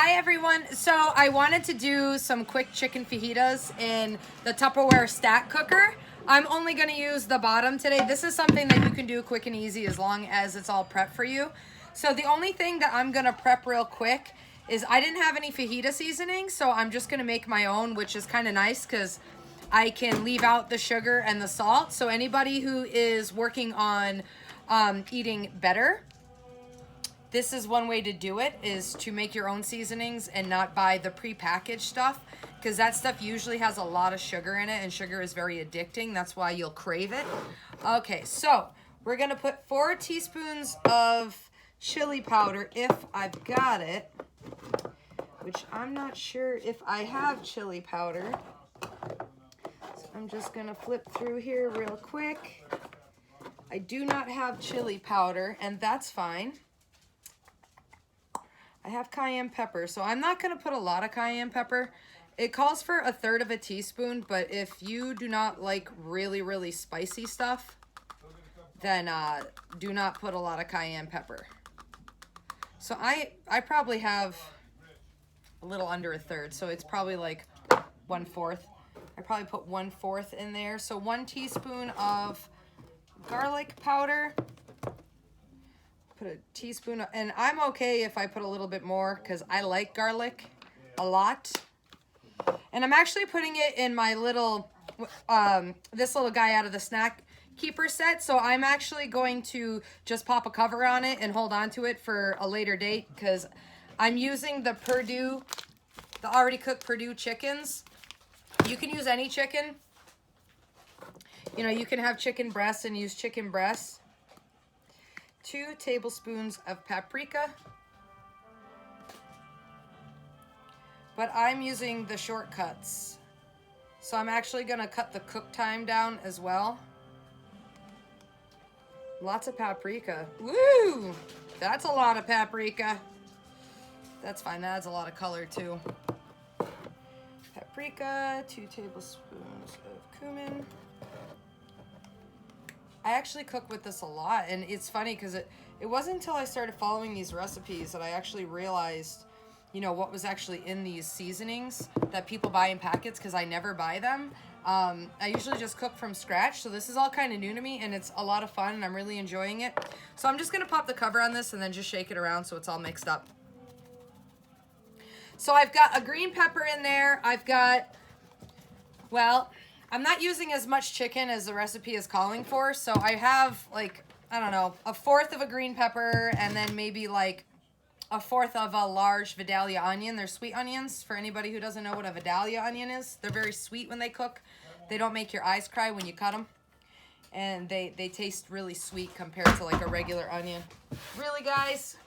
Hi everyone. So I wanted to do some quick chicken fajitas in the Tupperware stack cooker. I'm only going to use the bottom today. This is something that you can do quick and easy as long as it's all prepped for you. So the only thing that I'm going to prep real quick is I didn't have any fajita seasoning, so I'm just going to make my own, which is kind of nice because I can leave out the sugar and the salt. So anybody who is working on eating better, this is one way to do it, is to make your own seasonings and not buy the prepackaged stuff, because that stuff usually has a lot of sugar in it, and sugar is very addicting. That's why you'll crave it. Okay, so we're going to put 4 teaspoons of chili powder, if I've got it, which I'm not sure if I have chili powder. So I'm just going to flip through here real quick. I do not have chili powder, and that's fine. I have cayenne pepper, so I'm not going to put a lot of cayenne pepper. It calls for 1/3 of a teaspoon, but if you do not like really, really spicy stuff, then do not put a lot of cayenne pepper. So I probably have a little under 1/3, so it's probably like 1/4. I probably put 1/4 in there. So 1 teaspoon of garlic powder. Put a teaspoon, and I'm okay if I put a little bit more because I like garlic a lot. And I'm actually putting it in my little, this little guy out of the snack keeper set. So I'm actually going to just pop a cover on it and hold on to it for a later date because I'm using the already cooked Purdue chickens. You can use any chicken. You know, you can have chicken breasts and use chicken breasts. 2 tablespoons of paprika, but I'm using the shortcuts, so I'm actually going to cut the cook time down as well. Lots of paprika. Woo! That's a lot of paprika. That's fine. That adds a lot of color too. Paprika, 2 tablespoons of cumin. I actually cook with this a lot, and it's funny because it wasn't until I started following these recipes that I actually realized, you know, what was actually in these seasonings that people buy in packets, because I never buy them. I usually just cook from scratch, so this is all kind of new to me, and it's a lot of fun, and I'm really enjoying it. So I'm just going to pop the cover on this and then just shake it around so it's all mixed up. So I've got a green pepper in there. I've got, well, I'm not using as much chicken as the recipe is calling for, so I have, like, I don't know, 1/4 of a green pepper, and then maybe like 1/4 of a large Vidalia onion. They're sweet onions, for anybody who doesn't know what a Vidalia onion is. They're very sweet when they cook. They don't make your eyes cry when you cut them, and they taste really sweet compared to like a regular onion. Really, guys?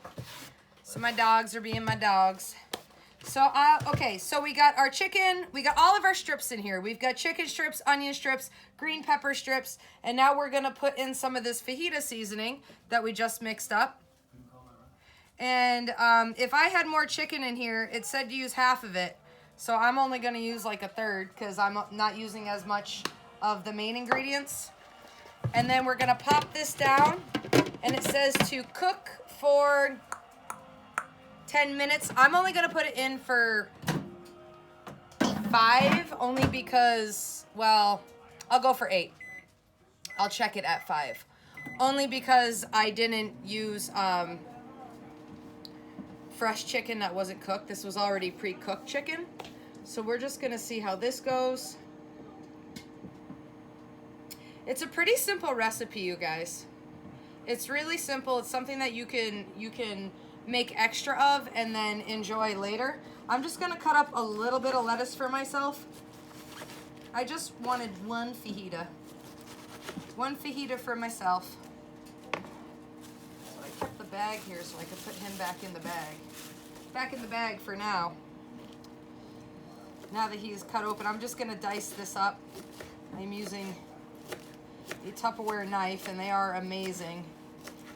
So my dogs are being my dogs. So, okay, so we got our chicken, we got all of our strips in here. We've got chicken strips, onion strips, green pepper strips, and now we're going to put in some of this fajita seasoning that we just mixed up. And if I had more chicken in here, it said to use half of it, so I'm only going to use like 1/3 because I'm not using as much of the main ingredients. And then we're going to pop this down, and it says to cook for 10 minutes. I'm only going to put it in for 5, only because, well, I'll go for 8. I'll check it at 5. Only because I didn't use fresh chicken that wasn't cooked. This was already pre-cooked chicken. So we're just going to see how this goes. It's a pretty simple recipe, you guys. It's really simple. It's something that you can make extra of and then enjoy later. I'm just gonna cut up a little bit of lettuce for myself. I just wanted 1 fajita. 1 fajita for myself. So I kept the bag here so I could put him back in the bag. Back in the bag for now. Now that he's cut open, I'm just gonna dice this up. I'm using a Tupperware knife, and they are amazing.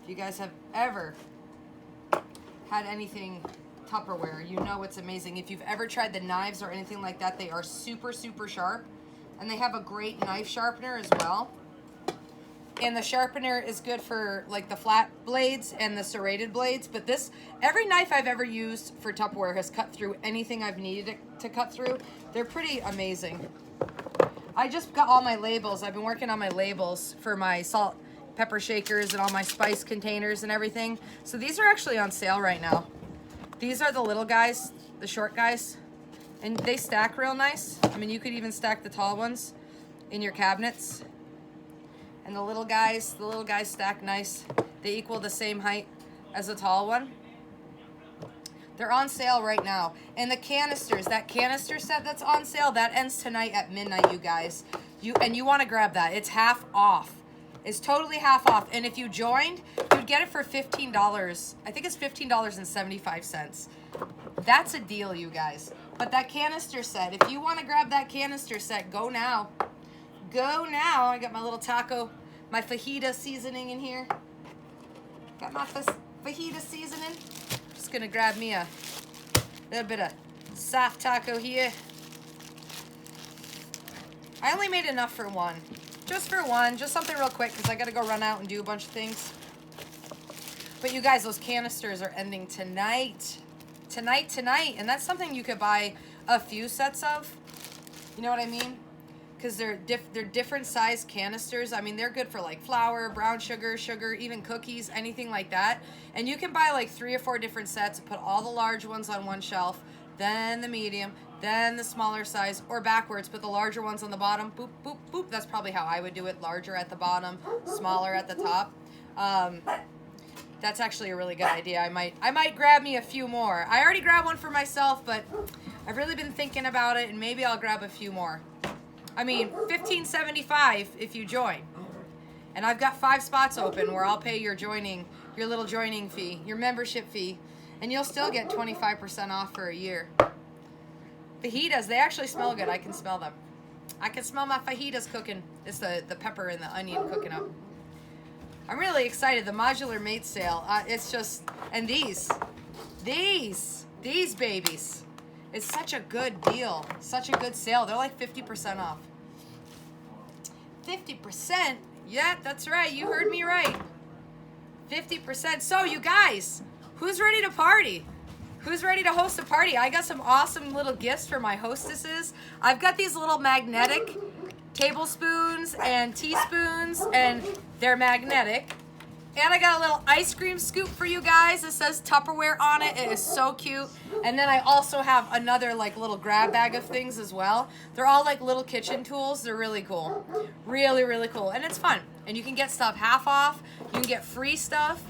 If you guys have ever had anything Tupperware, you know it's amazing. If you've ever tried the knives or anything like that, they are super, super sharp, and they have a great knife sharpener as well. and the sharpener is good for like the flat blades and the serrated blades. But this, every knife I've ever used for Tupperware has cut through anything I've needed it to cut through. They're pretty amazing. I just got all my labels. I've been working on my labels for my salt, pepper shakers and all my spice containers and everything. So these are actually on sale right now. These are the little guys, the short guys, and they stack real nice. I mean, you could even stack the tall ones in your cabinets. And the little guys stack nice. They equal the same height as a tall one. They're on sale right now. And the canisters, that canister set that's on sale, that ends tonight at midnight, you guys. You want to grab that. It's half off. It's totally half off. And if you joined, you'd get it for $15. I think it's $15.75. That's a deal, you guys. But that canister set, if you want to grab that canister set, go now. Go now. I got my little taco, my fajita seasoning in here. Got my fajita seasoning. Just gonna grab me a little bit of soft taco here. I only made enough for one. Just for one, just something real quick because I gotta go run out and do a bunch of things. But you guys, those canisters are ending tonight. Tonight. And that's something you could buy a few sets of. You know what I mean? Because they're different size canisters. I mean, they're good for like flour, brown sugar, even cookies, anything like that. And you can buy like 3 or 4 different sets, put all the large ones on one shelf, then the medium, then the smaller size, or backwards, put the larger ones on the bottom, boop, boop, boop. That's probably how I would do it, larger at the bottom, smaller at the top. That's actually a really good idea. I might grab me a few more. I already grabbed one for myself, but I've really been thinking about it, and maybe I'll grab a few more. I mean, $15.75 if you join. And I've got 5 spots open where I'll pay your little joining fee, your membership fee, and you'll still get 25% off for a year. Fajitas, they actually smell good. I can smell them. I can smell my fajitas cooking. It's the pepper and the onion cooking up. I'm really excited. The modular mate sale. It's just, and these babies. It's such a good deal. Such a good sale. They're like 50% off. 50%? Yeah, that's right. You heard me right. 50%. So, you guys, who's ready to party? Who's ready to host a party? I got some awesome little gifts for my hostesses. I've got these little magnetic tablespoons and teaspoons, and they're magnetic. And I got a little ice cream scoop for you guys. It says Tupperware on it. It is so cute. And then I also have another like little grab bag of things as well. They're all like little kitchen tools. They're really cool. Really, really cool. And it's fun. And you can get stuff half off. You can get free stuff.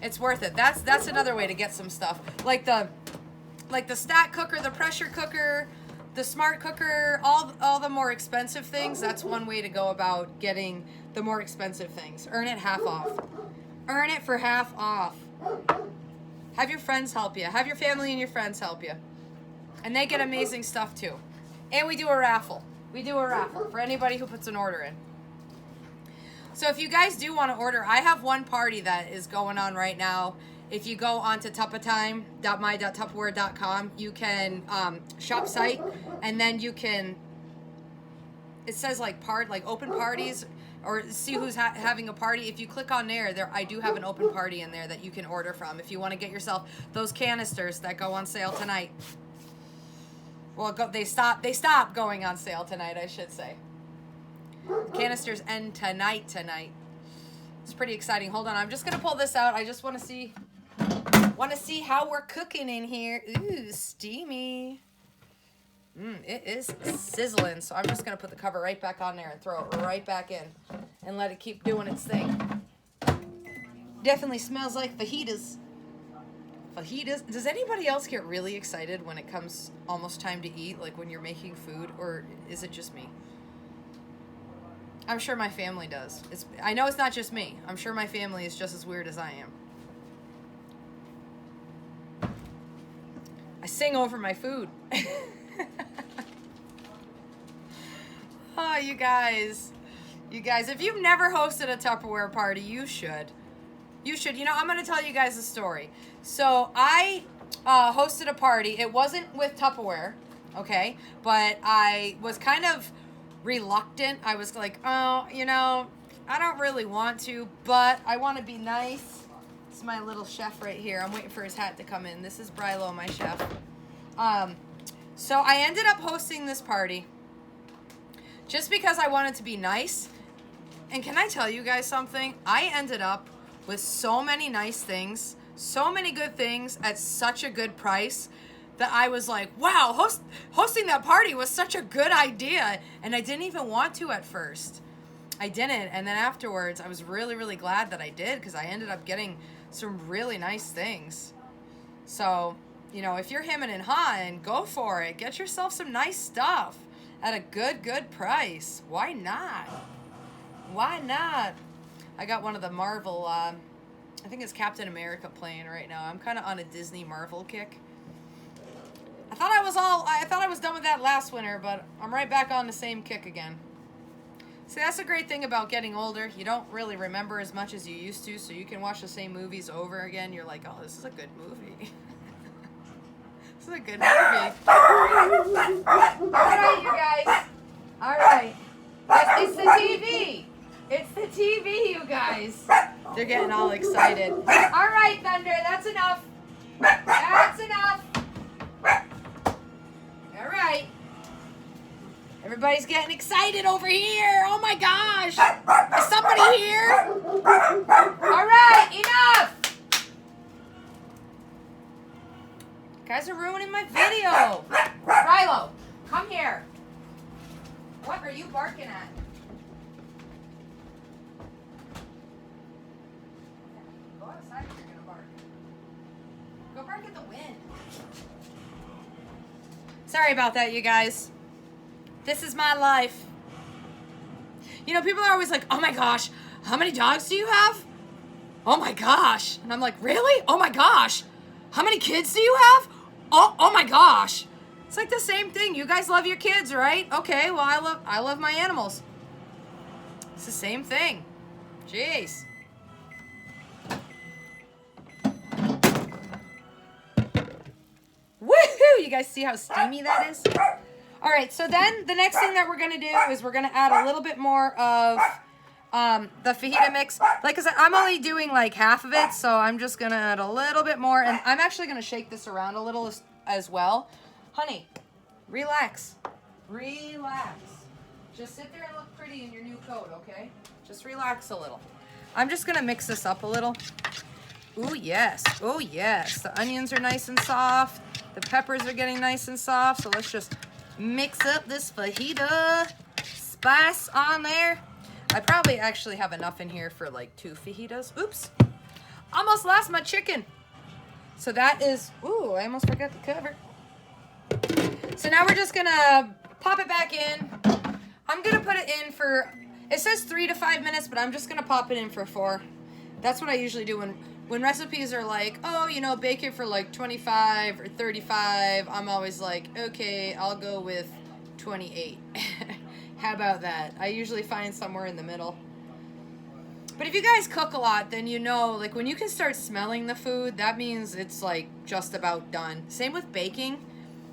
It's worth it. That's another way to get some stuff. Like the stack cooker, the pressure cooker, the smart cooker, all the more expensive things. That's one way to go about getting the more expensive things. Earn it half off. Earn it for half off. Have your friends help you. Have your family and your friends help you. And they get amazing stuff too. And we do a raffle. We do a raffle for anybody who puts an order in. So if you guys do want to order, I have one party that is going on right now. If you go onto tuppatime.my.tupperware.com, you can shop site, and then you can, it says like open parties, or see who's having a party. If you click on there, I do have an open party in there that you can order from if you want to get yourself those canisters that go on sale tonight. Well, they stop going on sale tonight, I should say. The canisters end tonight. It's pretty exciting. Hold on, I'm just gonna pull this out. I just want to see how we're cooking in here. Ooh, steamy. It is sizzling. So I'm just gonna put the cover right back on there and throw it right back in, and let it keep doing its thing. Definitely smells like fajitas. Fajitas. Does anybody else get really excited when it comes almost time to eat, like when you're making food, or is it just me? I'm sure my family does. I know it's not just me. I'm sure my family is just as weird as I am. I sing over my food. Oh, you guys, if you've never hosted a Tupperware party, you should. You should. You know, I'm going to tell you guys a story. So I hosted a party. It wasn't with Tupperware, okay? But I was kind of reluctant. I was like, oh, you know, I don't really want to, but I want to be nice. This is my little chef right here. I'm waiting for his hat to come in. This is Brylo, my chef. So I ended up hosting this party just because I wanted to be nice. And can I tell you guys something? I ended up with so many nice things, so many good things at such a good price that I was like, wow, hosting that party was such a good idea. And I didn't even want to at first. I didn't. And then afterwards, I was really, really glad that I did because I ended up getting some really nice things. So, you know, if you're hemming and hawing, go for it. Get yourself some nice stuff at a good price. Why not? Why not? I got one of the Marvel, I think it's Captain America playing right now. I'm kind of on a Disney Marvel kick. I thought I was done with that last winter, but I'm right back on the same kick again. See, that's the great thing about getting older. You don't really remember as much as you used to, so you can watch the same movies over again. You're like, oh, this is a good movie. This is a good movie. All right, you guys. All right. It's the TV. It's the TV, you guys. They're getting all excited. All right, Thunder, that's enough. That's enough. All right. Everybody's getting excited over here. Oh my gosh. Is somebody here? All right, enough. You guys are ruining my video. Rilo, come here. What are you barking at? Go outside if you're going to bark. Go bark at the wind. Sorry about that, you guys. This is my life. You know, people are always like, oh my gosh, how many dogs do you have? Oh my gosh. And I'm like, really? Oh my gosh. How many kids do you have? Oh my gosh. It's like the same thing. You guys love your kids, right? Okay, well, I love my animals. It's the same thing. Jeez. Woohoo! You guys see how steamy that is? All right, so then the next thing that we're going to do is we're going to add a little bit more of the fajita mix. Like I said, I'm only doing like half of it, so I'm just going to add a little bit more. And I'm actually going to shake this around a little as well. Honey, relax. Relax. Just sit there and look pretty in your new coat, okay? Just relax a little. I'm just going to mix this up a little. Ooh, yes. Oh, yes. The onions are nice and soft. The peppers are getting nice and soft, so let's just mix up this fajita spice on there. I probably actually have enough in here for like 2 fajitas. Oops. Almost lost my chicken. So that is, ooh, I almost forgot the cover. So now we're just gonna pop it back in. I'm gonna put it in for, it says 3 to 5 minutes, but I'm just gonna pop it in for 4. That's what I usually do when recipes are like, oh, you know, bake it for like 25 or 35. I'm always like, okay, I'll go with 28. How about that? I usually find somewhere in the middle. But if you guys cook a lot, then you know, like when you can start smelling the food, that means it's like just about done. Same with baking.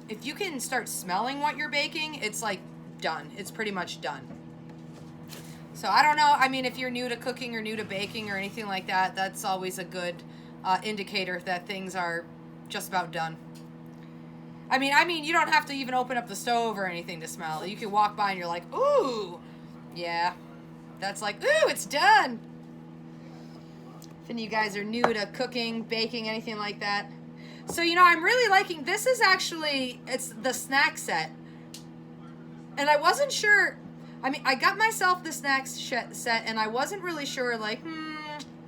If you can start smelling what you're baking, it's like done. It's pretty much done. So I don't know. I mean, if you're new to cooking or new to baking or anything like that, that's always a good indicator that things are just about done. I mean, you don't have to even open up the stove or anything to smell. You can walk by and you're like, ooh, yeah. That's like, ooh, it's done. If any of you guys are new to cooking, baking, anything like that. So, you know, I'm really liking, this is actually, it's the snack set. And I wasn't sure, I mean, I got myself the snacks set and I wasn't really sure, like,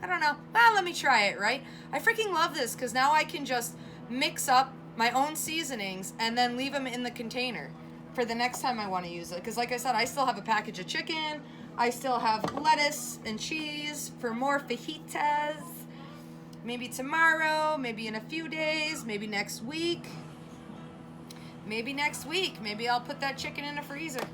I don't know. Well, let me try it, right? I freaking love this because now I can just mix up my own seasonings and then leave them in the container for the next time I want to use it. Because like I said, I still have a package of chicken. I still have lettuce and cheese for more fajitas. Maybe tomorrow, maybe in a few days, maybe next week. Maybe next week. Maybe I'll put that chicken in the freezer.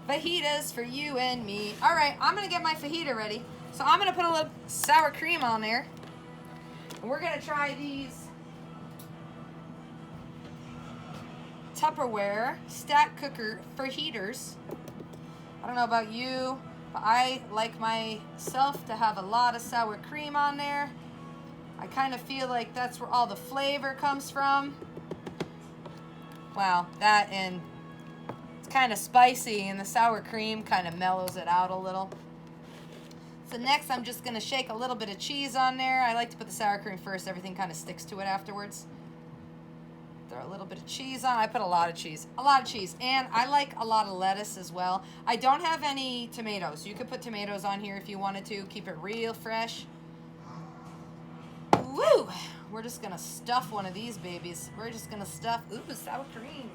Fajitas for you and me. All right, I'm going to get my fajita ready. So I'm going to put a little sour cream on there. And we're going to try these Tupperware stack cooker fajitas. I don't know about you, But I like myself to have a lot of sour cream on there. I kind of feel like that's where all the flavor comes from. Wow, that, and it's kind of spicy, and the sour cream kind of mellows it out a little. So next I'm just going to shake a little bit of cheese on there. I like to put the sour cream first. Everything kind of sticks to it afterwards. Throw a little bit of cheese on. I put a lot of cheese. A lot of cheese. And I like a lot of lettuce as well. I don't have any tomatoes. You could put tomatoes on here if you wanted to. Keep it real fresh. Woo! We're just going to stuff one of these babies. We're just going to stuff... Ooh, sour cream.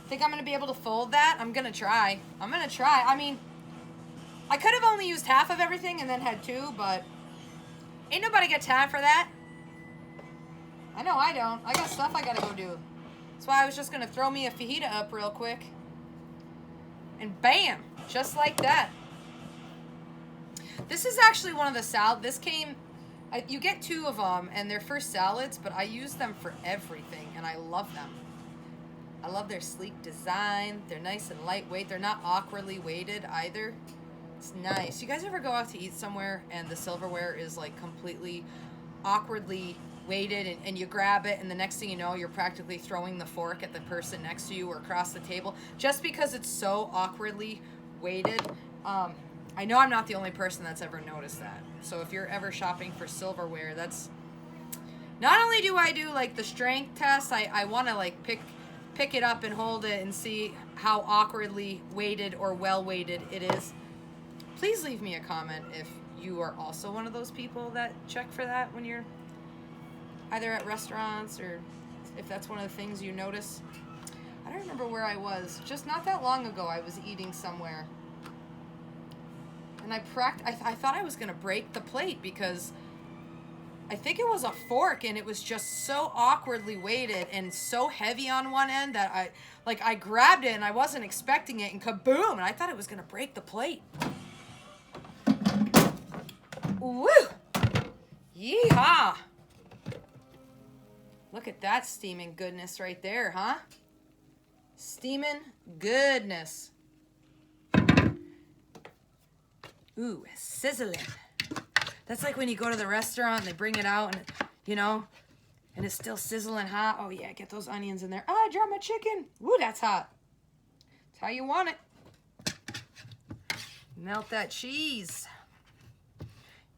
Think I'm going to be able to fold that? I'm going to try. I mean, I could have only used half of everything and then had two, but ain't nobody got time for that. I know I don't. I got stuff I got to go do. That's why I was just going to throw me a fajita up real quick. And bam! Just like that. This is actually one of the salads. This came... you get two of them, and they're for salads, but I use them for everything, and I love them. I love their sleek design. They're nice and lightweight. They're not awkwardly weighted either. It's nice. You guys ever go out to eat somewhere and the silverware is like completely awkwardly weighted, and you grab it, and the next thing you know, you're practically throwing the fork at the person next to you or across the table just because it's so awkwardly weighted? I know I'm not the only person that's ever noticed that. So if you're ever shopping for silverware, that's... Not only do I do like the strength test, I want to like pick it up and hold it and see how awkwardly weighted or well weighted it is. Please leave me a comment if you are also one of those people that check for that when you're either at restaurants, or if that's one of the things you notice. I don't remember where I was. Just not that long ago I was eating somewhere. And I thought I was going to break the plate because I think it was a fork, and it was just so awkwardly weighted and so heavy on one end that I grabbed it and I wasn't expecting it, and kaboom, and I thought it was going to break the plate. Woo! Yeehaw! Look at that steaming goodness right there, huh? Steaming goodness. Ooh, sizzling. That's like when you go to the restaurant and they bring it out and, you know, and it's still sizzling hot. Oh, yeah, get those onions in there. Oh, I dropped my chicken. Ooh, that's hot. That's how you want it. Melt that cheese.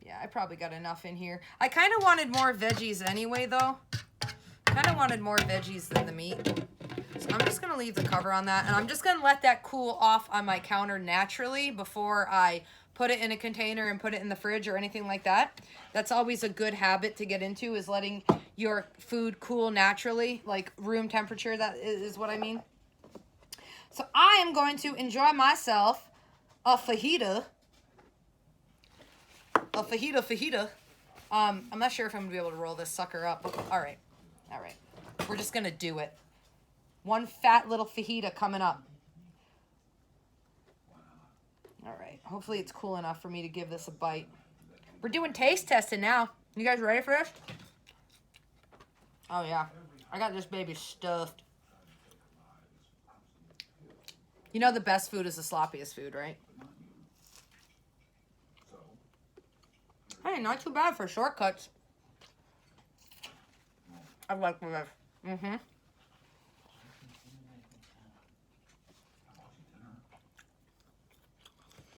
Yeah, I probably got enough in here. I kind of wanted more veggies anyway, though. Kind of wanted more veggies than the meat. So I'm just going to leave the cover on that, and I'm just going to let that cool off on my counter naturally before I put it in a container and put it in the fridge or anything like that. That's always a good habit to get into, is letting your food cool naturally, like room temperature, that is what I mean. So I am going to enjoy myself a fajita. A fajita. I'm not sure if I'm going to be able to roll this sucker up. All right. We're just going to do it. One fat little fajita coming up. All right. Hopefully it's cool enough for me to give this a bite. We're doing taste testing now. You guys ready for this? Oh, yeah. I got this baby stuffed. You know the best food is the sloppiest food, right? Hey, not too bad for shortcuts. I like this.